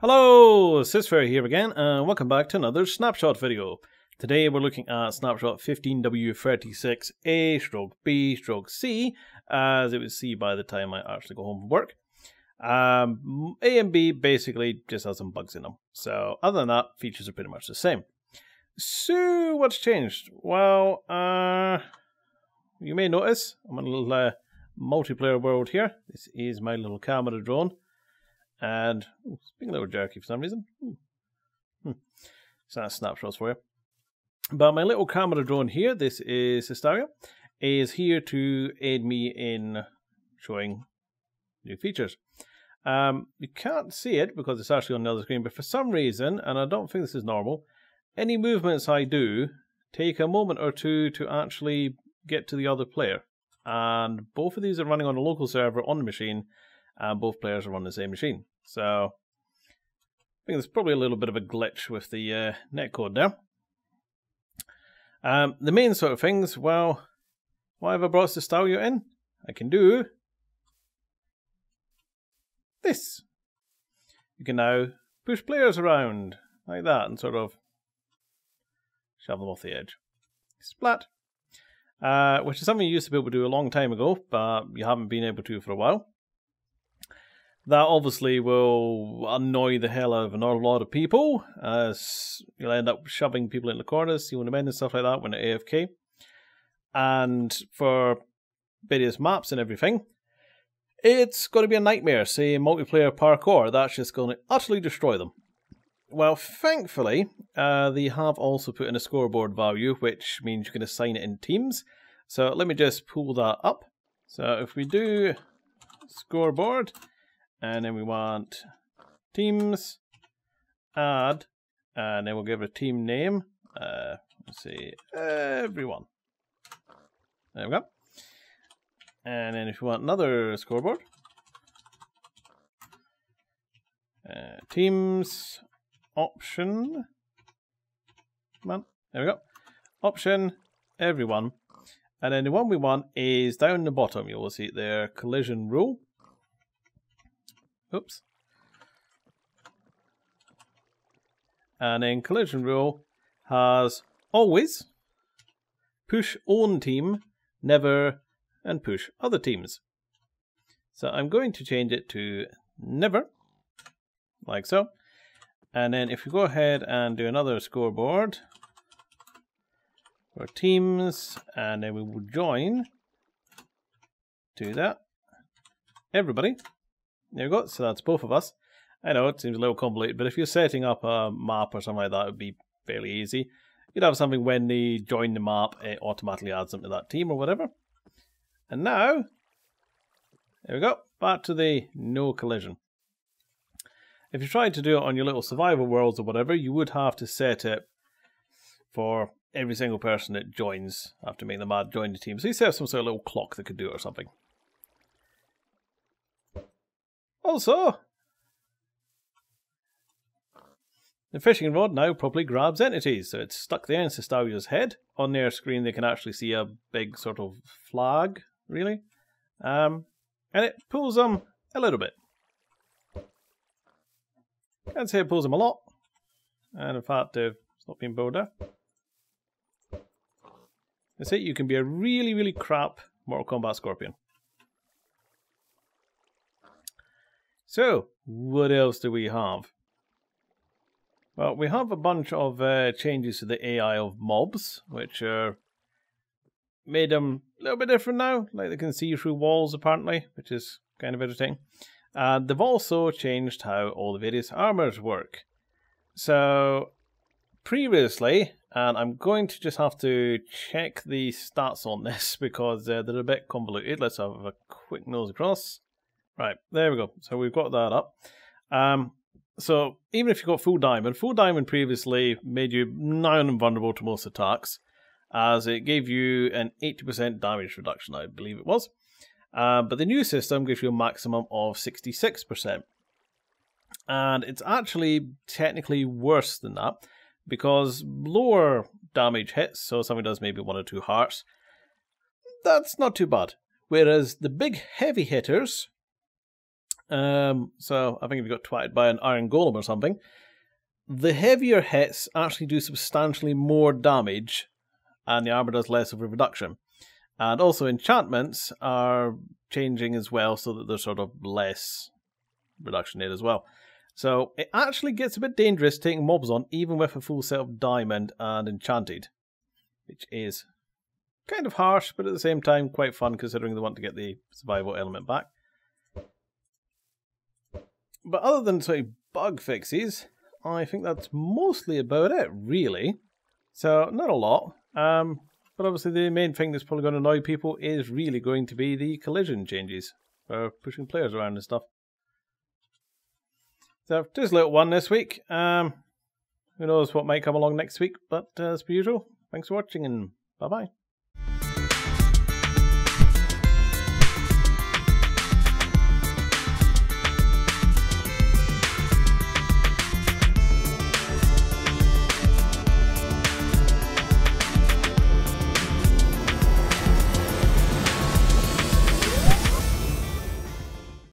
Hello, sysfailure here again, and welcome back to another Snapshot video. Today we're looking at Snapshot 15W36A/B/C, as it was C by the time I actually go home from work. A and B basically just has some bugs in them. So other than that, features are pretty much the same. So what's changed? Well, you may notice I'm in a little multiplayer world here. This is my little camera drone. And it's being a little jerky for some reason. So that's snapshots for you. But my little camera drone here, this is sysfailure, is here to aid me in showing new features. You can't see it because it's actually on the other screen, but for some reason, and I don't think this is normal, any movements I do take a moment or two to actually get to the other player. And both of these are running on a local server on the machine, and both players are on the same machine. So I think there's probably a little bit of a glitch with the netcode there. The main sort of things, well, why have I brought sysfailure in? I can do this. You can now push players around like that and sort of shove them off the edge. Splat. Which is something you used to be able to do a long time ago, but you haven't been able to for a while. That obviously will annoy the hell out of a lot of people, as you'll end up shoving people in the corners, sealing them in and stuff like that when they're AFK. And for various maps and everything, it's going to be a nightmare. Say multiplayer parkour, that's just going to utterly destroy them. Well, thankfully, they have also put in a scoreboard value, which means you can assign it in teams. So let me just pull that up. So if we do scoreboard, and then we want teams, add, and then we'll give it a team name. Let's see, everyone. There we go. And then if you want another scoreboard, teams, option, come on, there we go. Option, everyone. And then the one we want is down the bottom. You will see it there, collision rule. Oops. And then collision rule has always, push own team, never, and push other teams. So I'm going to change it to never, like so. And then if we go ahead and do another scoreboard for teams, and then we will join to that, everybody. There we go, so that's both of us. I know it seems a little convoluted, but if you're setting up a map or something like that, it would be fairly easy. You'd have something when they join the map, it automatically adds them to that team or whatever. And now, there we go, back to the no collision. If you tried to do it on your little survival worlds or whatever, you would have to set it for every single person that joins after making them add join the team. So you set up some sort of little clock that could do it or something. Also, the fishing rod now properly grabs entities, so it's stuck there in sysfailure's head. On their screen they can actually see a big sort of flag, really. And it pulls them a little bit. Can't say it pulls them a lot. And in fact, it's not being pulled there. That's it, you can be a really, really crap Mortal Kombat Scorpion. So, what else do we have? Well, we have a bunch of changes to the AI of mobs, which are made them a little bit different now. Like they can see through walls, apparently, which is kind of interesting. They've also changed how all the various armors work. So, previously, and I'm going to just have to check the stats on this because they're a bit convoluted. Let's have a quick nose across. Right, there we go. So we've got that up. So even if you got full diamond previously made you nigh invulnerable to most attacks, as it gave you an 80% damage reduction, I believe it was. But the new system gives you a maximum of 66%. And it's actually technically worse than that, because lower damage hits, so something does maybe 1 or 2 hearts, that's not too bad. Whereas the big heavy hitters So I think if you got twatted by an iron golem or something, the heavier hits actually do substantially more damage, and the armor does less of a reduction. And also enchantments are changing as well, so that there's sort of less reduction in it as well. So it actually gets a bit dangerous taking mobs on, even with a full set of diamond and enchanted, which is kind of harsh, but at the same time quite fun considering they want to get the survival element back. But other than sort of bug fixes, I think that's mostly about it, really. So not a lot. But obviously the main thing that's probably going to annoy people is really going to be the collision changes for pushing players around and stuff. So just a little one this week. Who knows what might come along next week, but as per usual, thanks for watching and bye-bye.